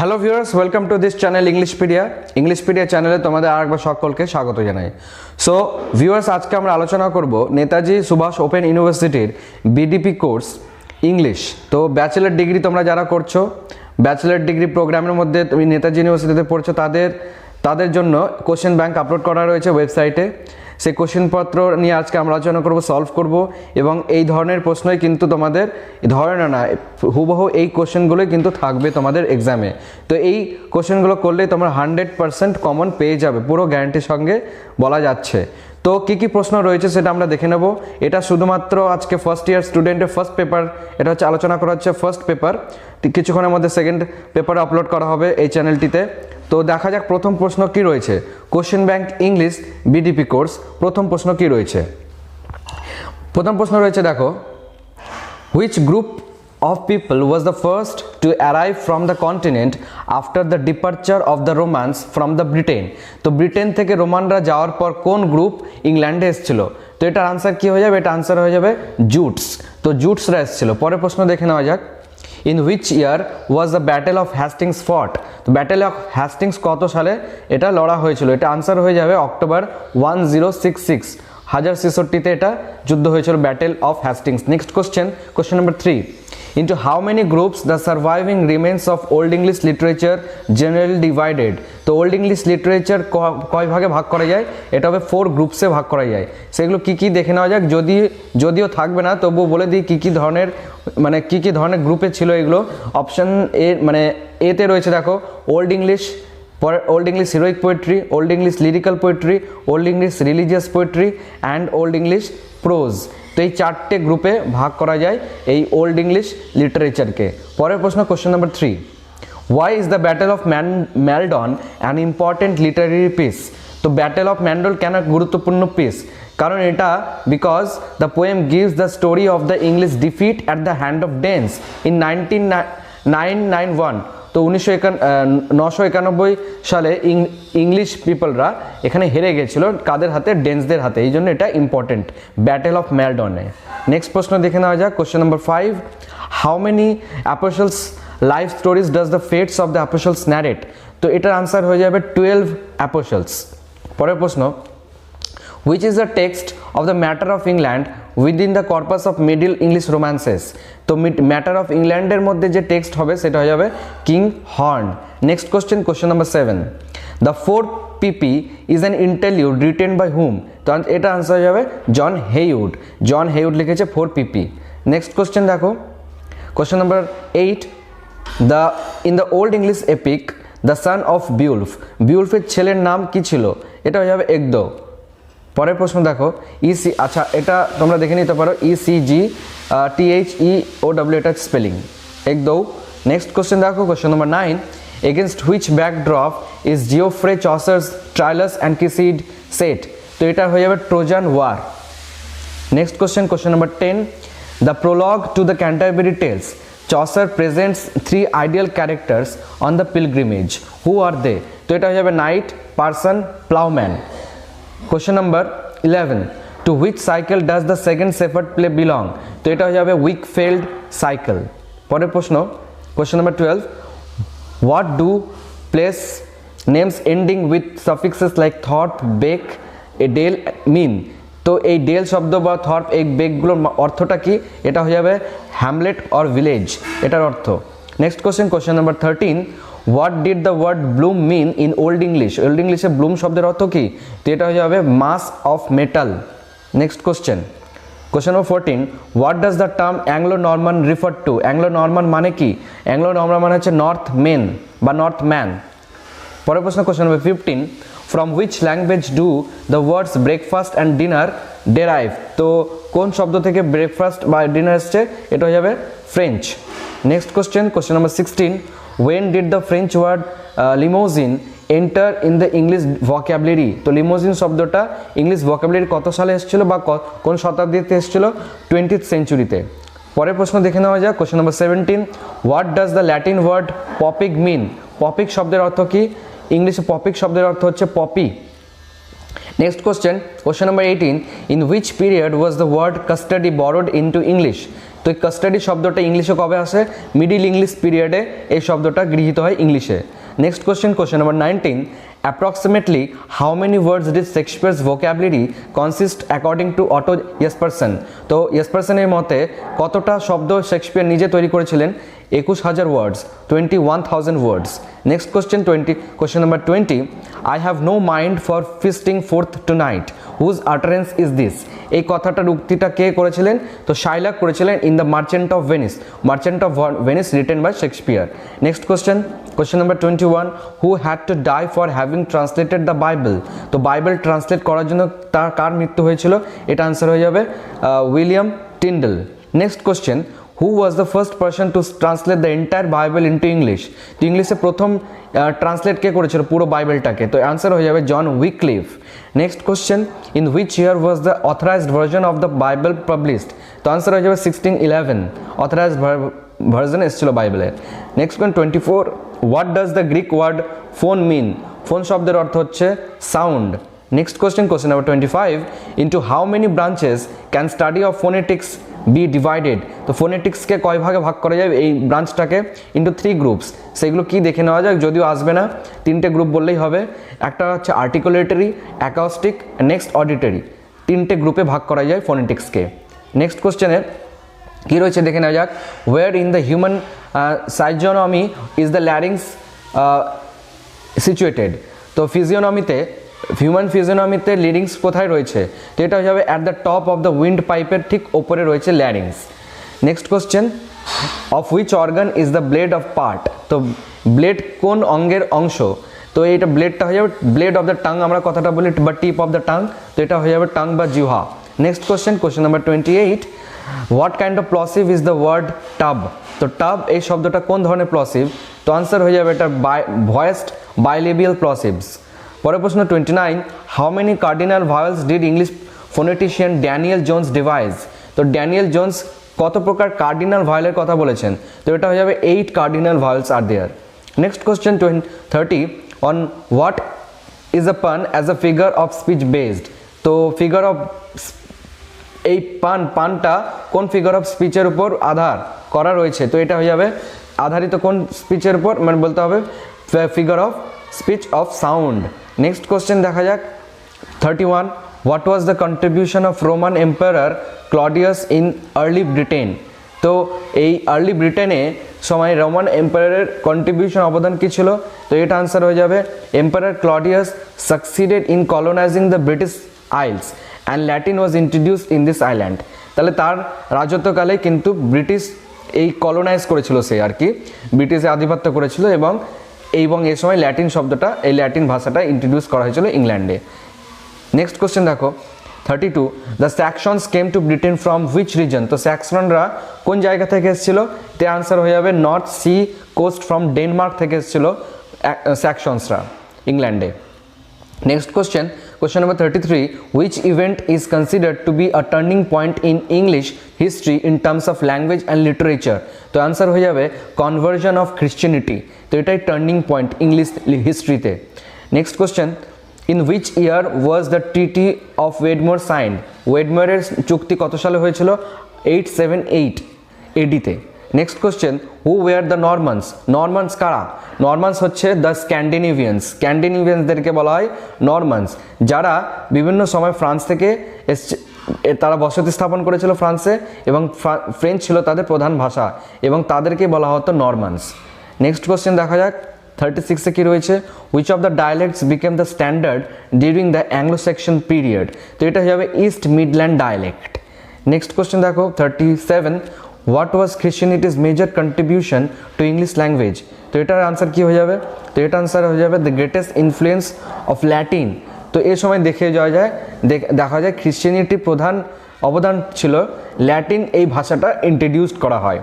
Hello viewers, welcome to this channel Englishpedia চ্যানেলে তোমাদের আরেকবার সকলকে স্বাগত জানাই। সো ভিউয়ার্স, আজকে আমরা আলোচনা করব নেতাজি সুভাষ ওপেন ইউনিভার্সিটির বিডিপি কোর্স ইংলিশ। তো ব্যাচেলার ডিগ্রি তোমরা যারা করছো, ব্যাচেলার ডিগ্রি প্রোগ্রামের মধ্যে তুমি নেতাজি ইউনিভার্সিটিতে পড়ছো, তাদের জন্য কোশ্চেন ব্যাংক আপলোড করা রয়েছে ওয়েবসাইটে। সেই কোশ্চেনপত্র নিয়ে আজকে আমরা আলোচনা করব, সলভ করব, এবং এই ধরনের প্রশ্নই কিন্তু তোমাদের না হুবহু এই কোশ্চেনগুলোই কিন্তু থাকবে তোমাদের এক্সামে। তো এই কোশ্চেনগুলো করলেই তোমরা 100% কমন পেয়ে যাবে, পুরো গ্যারান্টির সঙ্গে বলা যাচ্ছে। তো কী প্রশ্ন রয়েছে সেটা আমরা দেখে নেব। এটা শুধুমাত্র আজকে ফার্স্ট ইয়ার স্টুডেন্টের ফার্স্ট পেপার, এটা হচ্ছে আলোচনা করা হচ্ছে ফার্স্ট পেপার। কিছুক্ষণের মধ্যে সেকেন্ড পেপার আপলোড করা হবে এই চ্যানেলটিতে। তো দেখা যাক প্রথম প্রশ্ন কি রয়েছে। Question bank English BDP course, প্রথম প্রশ্ন কি রয়েছে। প্রথম প্রশ্ন রয়েছে, দেখো, which group of people was the first to arrive from the continent after the departure of the Romans from the Britain? তো ব্রিটেন থেকে রোমানরা যাওয়ার পর কোন গ্রুপ ইংল্যান্ডে এসেছিল? তো এটার আনসার কি হয়ে যাবে? এটা আনসার হয়ে যাবে জুটস। তো জুটসরা এসেছিল। পরের প্রশ্ন দেখে নেওয়া যাক। In which year was the battle of Hastings ফট? তো ব্যাটেল অফ হ্যাস্টিংস কত সালে এটা লড়া হয়েছিল? এটা আনসার হয়ে যাবে অক্টোবর 1066, 1066তে এটা যুদ্ধ হয়েছিল, battle of Hastings. Next question number 3, into how many groups the surviving remains of old english literature generally divided? তো ওল্ড ইংলিশ লিটারেচার কয় ভাগে ভাগ করা যায়? এটা হবে 4 গ্রুপসে ভাগ করা যায়। সেগুলো কি দেখে নেওয়া যাক। যদিও থাকবে না, তবুও বলে দিই কি ধরনের গ্রুপে ছিল এগুলো। অপশন এ এতে রয়েছে, দেখো, ওল্ড ইংলিশ, পরে old English heroic poetry, old English lyrical poetry, old English religious poetry and old English pros. তো এই 4টে গ্রুপে ভাগ করা যায় এই ওল্ড ইংলিশ লিটারেচারকে। পরের প্রশ্ন, question number 3, why is the battle of Maldon an important literary piece? তো ব্যাটেল অফ ম্যান্ডল কেন গুরুত্বপূর্ণ পিস? কারণ এটা because the poem gives the story of the English defeat at the hand of Danes in 991। তো 991 সালে English পিপলরা এখানে হেরে গেছিল, কাদের হাতে? ডেন্সদের হাতে। এই জন্য এটা ইম্পর্টেন্ট, ব্যাটেল অফ ম্যালডনে। নেক্সট প্রশ্ন দেখে নেওয়া যাক। Question number 5, how many apostles life stories does the Fates of the Apostles narrate? তো এটার আনসার হয়ে যাবে 12 অ্যাপোস্টলস। পরের প্রশ্ন, which is the text of the matter of England within the corpus of middle English romances? তো matter of ইংল্যান্ডের মধ্যে যে টেক্সট হবে সেটা হয়ে যাবে King Horn. Next question number 7, the 4 P P is an interlude written by whom? তো এটা আনসার হয়ে যাবে জন হেইউড লিখেছে 4 পিপি। নেক্সট কোশ্চেন দেখো, question number 8, in the Old English epic the son of বিউলফের ছেলের নাম কি ছিল? এটা হয়ে যাবে একদো। পরের প্রশ্ন দেখো, আচ্ছা, এটা তোমরা দেখে নিতে পারো, ECGTHEOW এটা স্পেলিং, একদৌ। নেক্সট কোশ্চেন দেখো, question number 9, against which backdrop is Geoffrey Chaucer's Troilus and Criseyde set? তো এটা হয়ে যাবে Trojan War. Next question number 10, the prologue to the Canterbury Tales Chaucer presents 3 ideal characters on the pilgrimage, who are they? তো এটা হয়ে যাবে knight, parson, ploughman. Question number 11, to which cycle does the second shepherd play belong? তো এটা হয়ে যাবে Wakefield cycle. পরের প্রশ্ন, question number 12, what do place names ending with suffixes like thorpe, beck, a dale mean? তো এই del শব্দ বা থর্প, এই বেকগুলোর অর্থটা কি? এটা হয়ে যাবে হ্যামলেট অর ভিলেজ, এটার অর্থ। Next question number 13, what did the word bloom mean in Old English? Old ইংলিশে ব্লুম শব্দের অর্থ কি? তো এটা হয়ে যাবে mass of metal. Next question number 14, what does the term Anglo Norman refer to? Anglo নর্মান মানে কি? অ্যাংলো নর্মান মানে হচ্ছে নর্থ মেন বা নর্থ ম্যান। পরের প্রশ্ন, question number 15, from which language do the words breakfast and dinner derive? তো কোন শব্দ থেকে ব্রেকফাস্ট বা ডিনার এসছে? এটা হয়ে যাবে French. Next question number 16, when did the French word limousine enter in the English vocabulary? তো লিমোজিন শব্দটা ইংলিশ ভোকাবুলারি কত সালে এসেছিল বা কোন শতাব্দীতে এসেছিল? 20th সেঞ্চুরিতে। পরের প্রশ্ন দেখে নেওয়া যাক। Question number 17, what does the Latin word পপিক মিন? পপিক শব্দের অর্থ কি? ইংলিশে পপিক শব্দের অর্থ হচ্ছে poppy. Next question number 18, in which period was the word custody borrowed into English? তো এই কাস্টাডি শব্দটা ইংলিশে কবে আসে? মিডিল ইংলিশ পিরিয়ডে এই শব্দটা গৃহীত হয় ইংলিশে। Next question, question number 19, approximately how many words did Shakespeare's vocabulary consist according to Otto Jespersen? তো ইয়েসপারসনের মতে কতটা শব্দ শেক্সপিয়ার নিজে তৈরি করেছিলেন? 21,000 words, 21,000 words. Next question, question number 20, I have no mind for feasting forth tonight, whose utterance is this? এই কথাটার উক্তিটা কে করেছিলেন? তো শাইলক করেছিলেন in the Merchant of Venice, Merchant of Venice written by Shakespeare. Next question, question number 21, who had to die for having translated the Bible? তো Bible translate করার জন্য তার কার মৃত্যু হয়েছিল? এটা আনসার হয়ে যাবে William Tyndale. Next question, who was the first person to translate the entire Bible into English? তো ইংলিশে প্রথম ট্রান্সলেট কে করেছিল পুরো বাইবেলটাকে? তো অ্যান্সার হয়ে যাবে John Wycliffe. Next question, in which year was the Authorized Version of the Bible published? তো answer হয়ে যাবে 1611, অথরাইজড ভার্জন এসেছিল বাইবেলের। Next question 24, what does the Greek word phone mean? Phone শব্দের অর্থ হচ্ছে sound. Next question, question number 25, into how many branches can study of phonetics be divided? তো ফোনেটিক্সকে কয় ভাগে ভাগ করা যায় এই ব্রাঞ্চটাকে? Into 3 groups. সেগুলো কি দেখে নেওয়া যাক, যদিও আসবে না, 3টে গ্রুপ বললেই হবে। একটা হচ্ছে আর্টিকুলেটরি, অ্যাকাউস্টিক, নেক্সট অডিটরি। 3টে গ্রুপে ভাগ করা যায় ফোনেটিক্সকে। নেক্সট কোশ্চেনে কি রয়েছে দেখে নেওয়া যাক, where in the human physiognomy is the larynx situated? তো ফিজিওনমিতে, হিউম্যান ফিজিওনমিতে লিরিংস কোথায় রয়েছে? তো এটা হয়ে যাবে at the top of the wind পাইপের ঠিক ওপরে রয়েছে larynx. Next question, of which organ is the blade of part? তো ব্লেড কোন অঙ্গের অংশ? তো এইটা ব্লেডটা হয়ে যাবে ব্লেড অফ দ্য টাং, আমরা কথাটা বলি, বা টিপ অফ দ্য টাং। তো এটা হয়ে যাবে টাং বা জিহ্বা। Next question, question number 28, what kind of plosive is the word tub? তো টাব এই শব্দটা কোন ধরনের প্লসিভ? তো আনসার হয়ে যাবে এটা ভয়েসড বাইলেবিয়াল প্লসিভস। পরের প্রশ্ন 29, how many cardinal vowels did English phonetician Daniel Jones devise? তো ড্যানিয়েল জোন্স কত প্রকার কার্ডিনাল ভাওয়েলের কথা বলেছেন? তো এটা হয়ে যাবে 8 cardinal vowels are there. Next question 30, on what is a pun as a figure of speech based? তো ফিগার অফ, এই পানটা কোন ফিগার অফ স্পিচের উপর আধার করা রয়েছে? তো এটা হয়ে যাবে আধারিত কোন স্পিচের উপর, মানে বলতে হবে figure of speech of sound. Next question দেখা যাক 31, what was the contribution of Roman empire Claudius in early Britain? তো এই আর্লি ব্রিটেনে সময় রোমান এম্পায়ারের কন্ট্রিবিউশন অবদান কী ছিল? তো এটা আনসার হয়ে যাবে emperor Claudius succeeded in colonising the British Isles and Latin was introduced in this island. তাহলে তার রাজত্বকালে কিন্তু ব্রিটিশ এই কলোনাইজ করেছিল, সে আর কি ব্রিটিশে আধিপত্য করেছিল, এবং এই সময় ল্যাটিন শব্দটা, এই ল্যাটিন ভাষাটা ইন্ট্রোডিউস করা হয়েছিল ইংল্যান্ডে। নেক্সট কোশ্চেন দেখো 32, the Saxons came to Britain from which region? তো স্যাক্সনরা কোন জায়গা থেকে এসেছিল? তে আনসার হয়ে যাবে North Sea coast, from Denmark থেকে এসেছিল স্যাক্সনসরা ইংল্যান্ডে। Next question, question number 33, which event is considered to be a turning point in English history in terms of language and literature? তো আনসার হয়ে যাবে কনভার্জন অফ খ্রিশ্চানিটি। তো এটাই turning point English হিস্ট্রিতে। Next question, in which year was the Treaty of Wedmore signed? ওয়েডমোরের চুক্তি কত সালে হয়েছিল? 878 এডিতে। Next question, who were the Normans? Normans কারা? নরমান্স হচ্ছে দ্য স্ক্যান্ডিনেভিয়ান্স, স্ক্যান্ডিনেভিয়ান্সদেরকে বলা হয় নরমান্স, যারা বিভিন্ন সময় ফ্রান্স থেকে এসছে, তারা বসতি স্থাপন করেছিল ফ্রান্সে, এবং ফ্রেঞ্চ ছিল তাদের প্রধান ভাষা, এবং তাদেরকে বলা হতো নরমান্স। নেক্সট কোশ্চেন দেখা যাক 36-এ কী রয়েছে, which of the dialects became the standard during the Anglo Saxon period? তো এটা হয়ে যাবে East Midland dialect. Next question দেখো 37, what was Christianity's major contribution to English language? তো এটার আনসার কী হয়ে যাবে? তো এটা আনসার হয়ে যাবে the greatest influence of Latin. তো এ সময় দেখা যায় খ্রিশ্চানিটির প্রধান অবদান ছিল ল্যাটিন, এই ভাষাটা ইন্ট্রোডিউসড করা হয়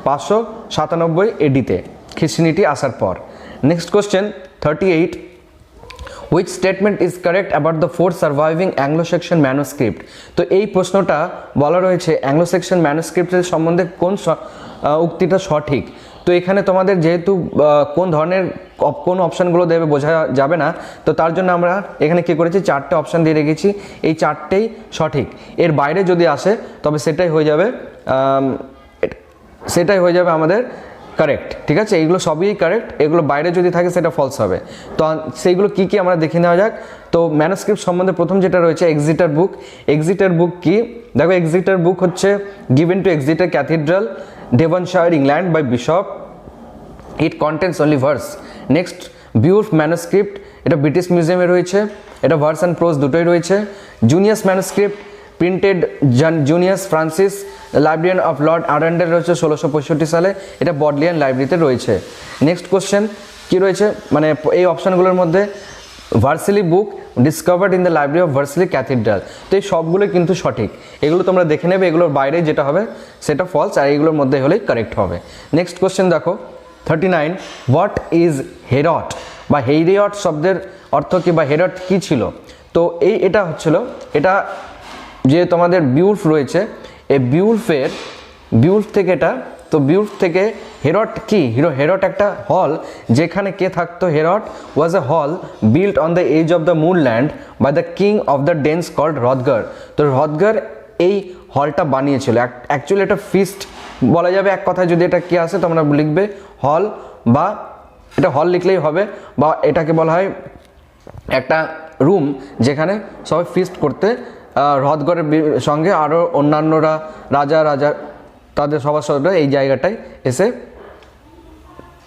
597 এডিতে খ্রিশ্চানিটি আসার পর। Next question 38, which statement is correct about the 4 surviving Anglo section manuscript? তো এই প্রশ্নটা বলা রয়েছে অ্যাংলো সেকশন ম্যানুস্ক্রিপ্টের সম্বন্ধে কোন উক্তিটা সঠিক। তো এখানে তোমাদের যেহেতু কোন অপশানগুলো দেবে বোঝা যাবে না, তো তার জন্য আমরা এখানে কী করেছি, 4টে অপশান দিয়ে রেখেছি, এই 4টেই সঠিক। এর বাইরে যদি আসে তবে সেটাই হয়ে যাবে সেটাই হয়ে যাবে আমাদের কারেক্ট, ঠিক আছে? এইগুলো সবই কারেক্ট, এগুলো বাইরে যদি থাকে সেটা ফলস হবে। তো সেইগুলো কি কি আমরা দেখে নেওয়া যাক। তো ম্যানুস্ক্রিপ্ট সম্বন্ধে প্রথম যেটা রয়েছে এক্সিটার বুক। এক্সিটার বুক কি? দেখো এক্সিটার বুক হচ্ছে given to Exeter Cathedral, Devonshire, England by bishop. It contents only verse. Next Beowulf manuscript, এটা ব্রিটিশ মিউজিয়ামে রয়েছে, এটা ভার্স অ্যান্ড প্রোজ দুটোই রয়েছে। Junius manuscript printed Junius Francis librarian of Lord Arundel রয়েছে 1665 সালে, এটা বডলিয়ান লাইব্রেরিতে রয়েছে। নেক্সট কোশ্চেন কি রয়েছে, মানে এই অপশানগুলোর মধ্যে Vercelli Book discovered in the library of Vercelli Cathedral. তো এই সবগুলো কিন্তু সঠিক, এগুলো তোমরা দেখে নেবে, এগুলোর বাইরে যেটা হবে সেটা ফলস, আর এইগুলোর মধ্যে হলেই কারেক্ট হবে। নেক্সট কোশ্চেন দেখো 39, হোয়াট ইজ হেরট বা হেইরিয়ট শব্দের অর্থ কি বা হেরট কি ছিল? তো এটা হচ্ছিল, এটা যে তোমাদের বিউলফ রয়েছে, এই বিউলফ থেকে এটা, তো বিউলফ থেকে হেরট কি? হেরট একটা হল, যেখানে কে থাকতো? হেরট was a hall built on the edge of the moorland by the king of the Danes called Hrothgar. তো হ্রদগর এই হলটা বানিয়েছিল। অ্যাকচুয়ালি এটা ফিস্ট বলা যাবে এক কথায়, যদি এটা কি আসে তোমরা লিখবে হল, বা এটা হল লিখলেই হবে, বা এটাকে বলা হয় একটা রুম যেখানে সবাই ফিস্ট করতে, হ্রদগড়ের সঙ্গে আরও অন্যান্যরা রাজা তাদের সভাসদরা এই জায়গাটায় এসে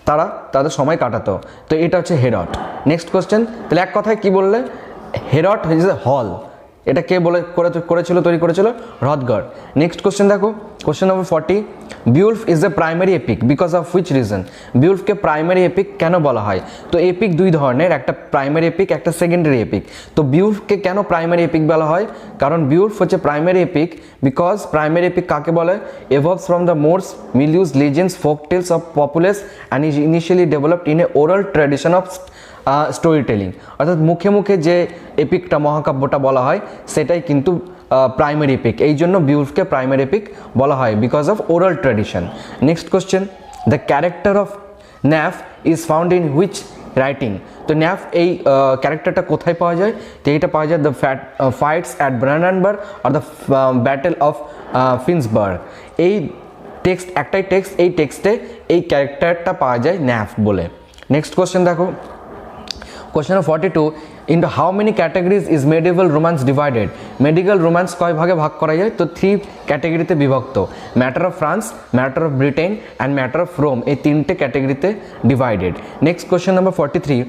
তারা তাদের সময় কাটাতো। তো এটা হচ্ছে হেরট। নেক্সট কোশ্চেন, তাহলে এক কথায় কি বললে? হেরট ইজ এ হল, এটা কে তৈরি করেছিল? হ্রদগড়। নেক্সট কোশ্চেন দেখো, কোশ্চেন নম্বর 40, Beowulf is a primary epic because of which reason? বিউলফকে প্রাইমারি এপিক কেন বলা হয়? তো এপিক দুই ধরনের, একটা প্রাইমারি এপিক, একটা সেকেন্ডারি এপিক। তো বিউলফকে কেন প্রাইমারি এপিক বলা হয়? কারণ বিউলফ হচ্ছে primary epic because primary epic কাকে বলে? Evolves from the mores milieus legends folk tales of populace and is initially developed in a oral tradition of storytelling. অর্থাৎ মুখে মুখে যে এপিকটা, মহাকাব্যটা বলা হয় সেটাই কিন্তু প্রাইমারি এপিক। এই জন্য বিউলফকে প্রাইমারি এপিক বলা হয় because of oral tradition. Next question, the character of Hnaef is found in which writing? তো ন্যাফ এই ক্যারেক্টারটা কোথায় পাওয়া যায়? তো এইটা পাওয়া যায় দ্য ফাইটস অ্যাট ব্রান্ডেনবার্গ আর দ্য ব্যাটেল অফ ফিন্সবার্গ। এই টেক্সট, একটাই টেক্সট, এই টেক্সটে এই ক্যারেক্টারটা পাওয়া যায় ন্যাফ বলে। নেক্সট কোশ্চেন দেখো, question 42, into how many categories is medieval romance divided? Medical romance কয় ভাগে ভাগ করা যায়? তো 3 ক্যাটাগরিতে বিভক্ত, matter of France, matter of Britain and matter of Rome, এই 3টে ক্যাটাগরিতে divided. Next question number 43,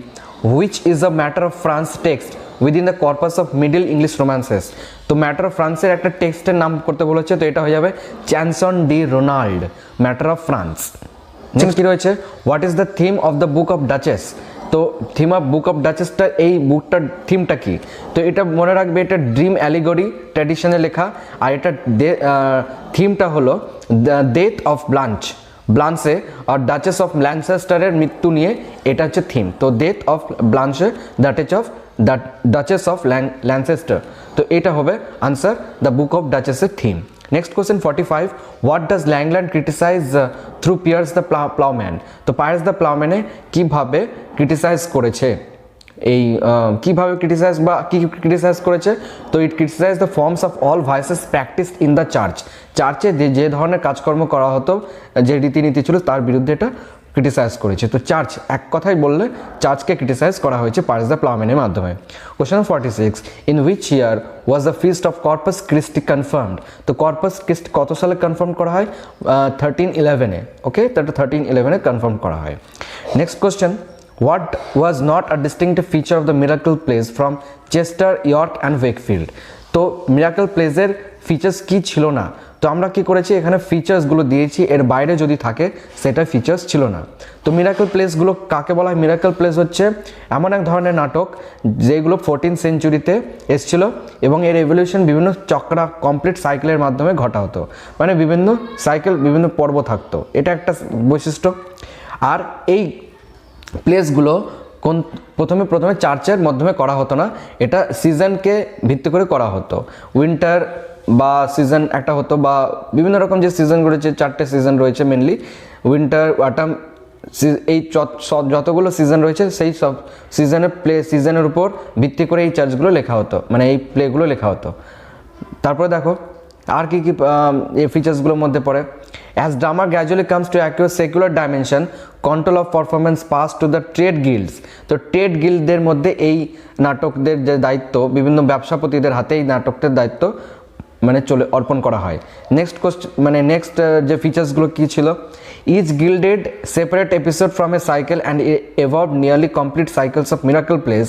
which is the matter of France text within the corpus of Middle English romances? তো ম্যাটার অফ ফ্রান্সের একটা টেক্সটের নাম করতে বলেছে, তো এটা হয়ে যাবে Chanson de Roland, matter of France. Next কি রয়েছে, what is the theme of the Book of the? Duchess theme of Book of ডাচেসটা, এই বুকটার থিমটা কি? তো এটা মনে রাখবে, এটা ড্রিম অ্যালিগরি ট্র্যাডিশনে লেখা, আর এটা থিমটা হলো ডেথ অফ ব্লাঞ্চে আর ডাচেস অফ ল্যানচেস্টারের মৃত্যু নিয়ে এটা হচ্ছে থিম। তো death of Blanche, Duchess of Lancaster, তো এটা হবে আনসার, দ্য বুক অফ ডাচেসের theme. Next question 45, what does Langland criticise through Piers the Ploughman? তো পায়ার্স দ্য প্লাউম্যানে কীভাবে ক্রিটিসাইজ করেছে? এই কীভাবে ক্রিটিসাইজ বা কী ক্রিটিসাইজ করেছে? তো it criticise the forms of all vices practised in the চার্চে যে ধরনের কাজকর্ম করা হতো, যে রীতিনীতি ছিল তার বিরুদ্ধে এটা ক্রিটিসাইজ করেছে। তো চার্চ, এক কথায় বললে চার্চকে ক্রিটিসাইজ করা হয়েছে পায়ার্স দ্য প্লাউম্যানের মাধ্যমে। Question 46, in which year was the feast of Corpus Christi confirmed? তো কর্পাস ক্রিস্টি কত সালে কনফার্ম করা হয়? 1311-এ। ওকে, তো এটা 1311-এ কনফার্ম করা হয়। Next question, what was not a distinctive feature of the miracle place from Chester, York and Wakefield? তো মিরাকল প্লেসের ফিচার্স কি ছিল না? তো আমরা কি করেছি, এখানে ফিচার্সগুলো দিয়েছি, এর বাইরে যদি থাকে সেটা ফিচার্স ছিল না। তো মিরাকল প্লেসগুলো কাকে বলা হয়? মিরাকল প্লেস হচ্ছে এমন এক ধরনের নাটক যেগুলো 14th সেঞ্চুরিতে এসেছিল এবং এর এভলিউশন বিভিন্ন কমপ্লিট সাইকেলের মাধ্যমে ঘটা হতো, মানে বিভিন্ন সাইকেল, বিভিন্ন পর্ব থাকতো, এটা একটা বৈশিষ্ট্য। আর এই প্লেসগুলো প্রথমে চার্চের মাধ্যমে করা হতো না, এটা সিজনকে ভিত্তি করে করা হতো। উইন্টার বা সিজন একটা হতো, বা বিভিন্ন রকম যে সিজন রয়েছে, 4টে সিজন রয়েছে মেনলি, উইন্টার, অটাম, এই যতগুলো সিজন রয়েছে সেই সব সিজনের উপর ভিত্তি করে এই চার্চগুলো লেখা হতো, মানে এই প্লেগুলো লেখা হতো। তারপরে দেখো আর কি কি এই ফিচার্সগুলোর মধ্যে পড়ে, as drama gradually comes to অ্যাকিউর secular dimension control of performance pass to the trade Guilds. তো ট্রেড গিল্ডদের মধ্যে এই নাটকদের যে দায়িত্ব, বিভিন্ন ব্যবসাপতিদের হাতে এই নাটকদের দায়িত্ব মানে অর্পণ করা হয়। নেক্সট কোশ্চেন মানে নেক্সট যে ফিচার্সগুলো কী ছিল, each guild did separate episode from a cycle and evolve nearly complete cycles of miracle plays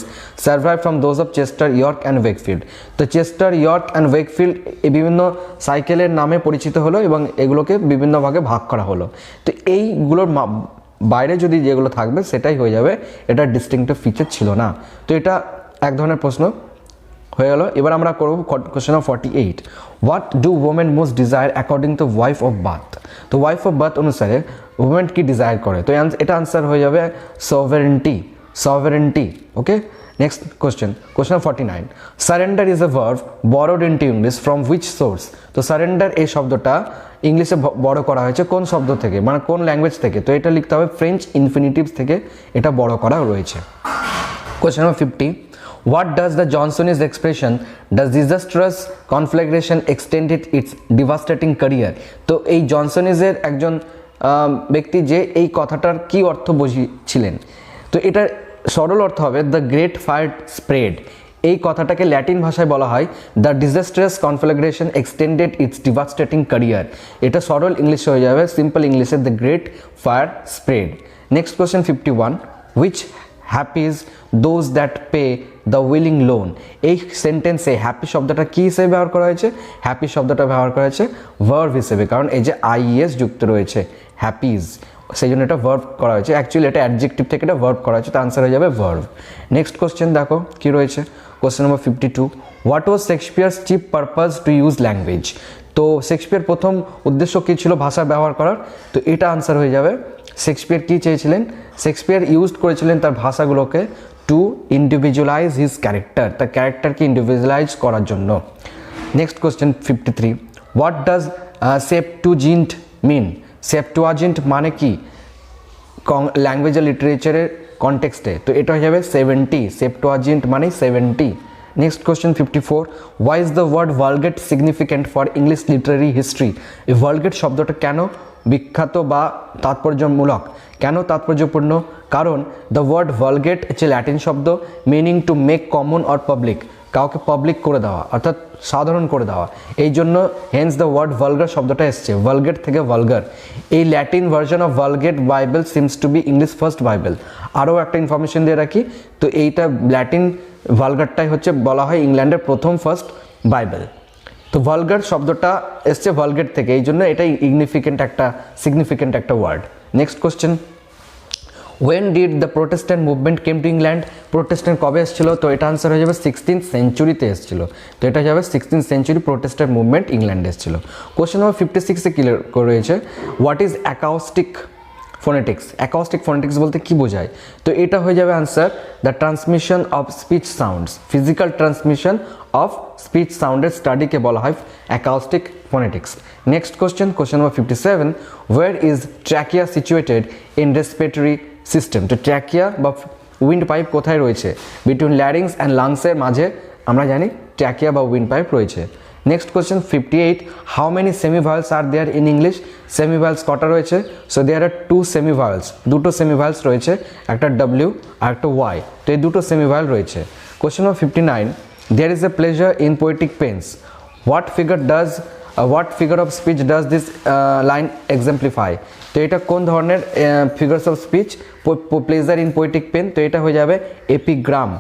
survive from those of Chester, York and Wakefield. তো চেস্টার, ইয়র্ক অ্যান্ড ওয়েকফিল্ড এই বিভিন্ন সাইকেলের নামে পরিচিত হলো এবং এগুলোকে বিভিন্ন ভাগে ভাগ করা হলো। তো এইগুলোর বাইরে যদি যেগুলো থাকবে সেটাই হয়ে যাবে, এটা ডিস্টিংটিভ ফিচার ছিল না। তো এটা এক ধরনের প্রশ্ন হয়ে গেল। এবার আমরা করব question number 48, what do women most desire according to wife of birth. তো ওয়াইফ অফ বার্থ অনুসারে ওমেন কি ডিজায়ার করে, তো এটা আনসার হয়ে যাবে sovereignty. Okay, next question 49, surrender is a verb borrowed into English from which source. তো surrender এই শব্দটা ইংলিশে বড় করা হয়েছে কোন শব্দ থেকে, মানে কোন ল্যাঙ্গুয়েজ থেকে, তো এটা লিখতে হবে ফ্রেঞ্চ ইনফিনিটিভস থেকে এটা বড় করা রয়েছে। Question number 50, what does the Johnson's expression does disastrous conflagration extended its devastating career। তো এই জনসনিজের একজন ব্যক্তি যে এই কথাটার কি অর্থ বুঝিয়েছিলেন, তো এটার সরল অর্থ হবে দ্য গ্রেট ফায়ার স্প্রেড। এই কথাটাকে ল্যাটিন ভাষায় বলা হয় the disastrous conflagration extended its devastating career. এটা সরল ইংলিশে হয়ে যাবে, সিম্পল ইংলিশে the great fire spread. Next question 51, which happies those that pay the willing loan. এই সেন্টেন্সে হ্যাপি শব্দটা কী হিসেবে ব্যবহার করা হয়েছে, হ্যাপি শব্দটা ব্যবহার করা হয়েছে ভার্ব হিসেবে, কারণ এই যে আইএস যুক্ত রয়েছে হ্যাপিজ, সেই জন্য এটা ভার্ব করা হয়েছে। অ্যাকচুয়ালি এটা অ্যাডজেক্টিভ থেকে এটা ভার্ব করা হয়েছে, তো আনসার হয়ে যাবে ভার্ব। নেক্সট কোশ্চেন দেখো কী রয়েছে, question number 52, what was Shakespeare's chief purpose to use language. তো শেক্সপিয়ার প্রথম উদ্দেশ্য কী ছিল ভাষা ব্যবহার করার, তো এটা আনসার হয়ে যাবে শেক্সপিয়ার কী চেয়েছিলেন, শেক্সপিয়ার ইউজ করেছিলেন তার ভাষাগুলোকে টু ইন্ডিভিজুয়ালাইজ হিজ ক্যারেক্টার, তার ক্যারেক্টারকে ইন্ডিভিজুয়ালাইজ করার জন্য। নেক্সট কোশ্চেন 53, হোয়াট ডাজ সেপ্টুজিন্ট মিন। সেপ্টুয়াজিন্ট মানে কি ল্যাঙ্গুয়েজ আর লিটারেচারের কনটেক্সটে, তো এটা হয়ে যাবে 70, সেপ্টুয়াজিন্ট মানে 70। Next question 54, why is the word Vulgate significant for English literary history. এই ভালগেট শব্দটা কেন বিখ্যাত বা তাৎপর্যমূলক, কেন তাৎপর্যপূর্ণ, কারণ দ্য ওয়ার্ড ভালগেট হচ্ছে ল্যাটিন শব্দ meaning to make common or public, কাউকে পাবলিক করে দেওয়া অর্থাৎ সাধারণ করে দেওয়া, এই জন্য হেন্স দ্য ওয়ার্ড ভালগার শব্দটা এসছে, ভালগেট থেকে ভালগার। এই Latin version of Vulgate Bible seems to be English first Bible. আরও একটা ইনফরমেশন দিয়ে রাখি, তো এইটা ল্যাটিন ভালগারটাই হচ্ছে বলা হয় ইংল্যান্ডের প্রথম ফার্স্ট বাইবেল। তো ভালগার শব্দটা এসছে ভালগেট থেকে, এই জন্য এটাই সিগনিফিকেন্ট একটা word. Next question, when did the Protestant movement came to England. Protestant কবে এসেছিল, তো এটা আনসার হয়ে যাবে 16th সেঞ্চুরিতে এসেছিল, তো এটা যাবে 16th সেঞ্চুরি প্রোটেস্ট্যান্ট মুভমেন্ট ইংল্যান্ডে এসেছিল। কোশ্চেন নম্বর 56-এ ক্লিয়ার করে রয়েছে, what is acoustic phonetics. Acoustic phonetics বলতে কি বোঝায়, তো এটা হয়ে যাবে answer the transmission of speech sounds, physical transmission of speech সাউন্ডের স্টাডিকে বলা হয় acoustic phonetics. Next question number 57, where is trachea situated in respiratory system. তো ট্র্যাকিয়া বা উইন্ড পাইপ কোথায় রয়েছে, বিটুইন ল্যারিংস অ্যান্ড লাংসের মাঝে আমরা জানি ট্র্যাকিয়া বা উইন্ড পাইপ রয়েছে। Next question 58, how many semivowels are there in English. Semivowels কটা রয়েছে, সো দেয়ার আর 2 সেমিভায়েলস, দুটো সেমিভায়েলস রয়েছে, একটা ডব্লিউ আর একটা ওয়াই, তো এই দুটো সেমিভায়েল রয়েছে। Question number 59, there is a pleasure in poetic pains, what figure of speech does this line exemplify. তো এটা কোন ধরনের figures of speech, pleasure in poetic pain, তো এটা হয়ে যাবে এপিগ্রাম।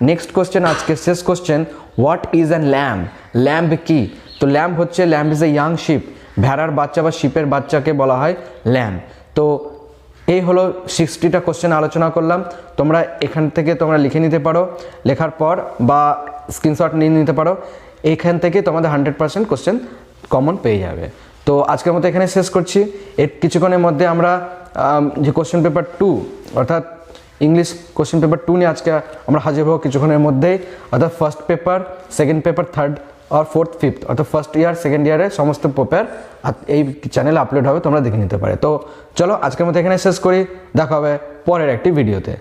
নেক্সট কোশ্চেন আজকে শেষ question, what is an lamb. Lamb কি, তো lamb is a young sheep, ভেড়ার বাচ্চা বা শিপের বাচ্চাকে বলা হয় ল্যাম্ব। তো এই হলো 60টা কোশ্চেন আলোচনা করলাম, তোমরা এখান থেকে তোমরা লিখে নিতে পারো, লেখার পর বা স্ক্রিনশট নিয়ে নিতে পারো, এইখান থেকে তোমাদের 100% কোশ্চেন কমন পেয়ে যাবে। তো আজকের মতো এখানে শেষ করছি, এর কিছুক্ষণের মধ্যে আমরা যে কোশ্চেন পেপার 2 অর্থাৎ ইংলিশ কোশ্চেন পেপার 2 নিয়ে আজকে আমরা হাজির হবো কিছুক্ষণের মধ্যেই, অর্থাৎ first paper, second paper, third আর ফোর্থ ফিফথ অর্থাৎ ফার্স্ট ইয়ার সেকেন্ড ইয়ারের সমস্ত পেপার এই চ্যানেলে আপলোড হবে, তোমরা দেখে নিতে পারে। তো চলো আজকের মতো এখানে শেষ করি, দেখা হবে পরের একটি ভিডিওতে।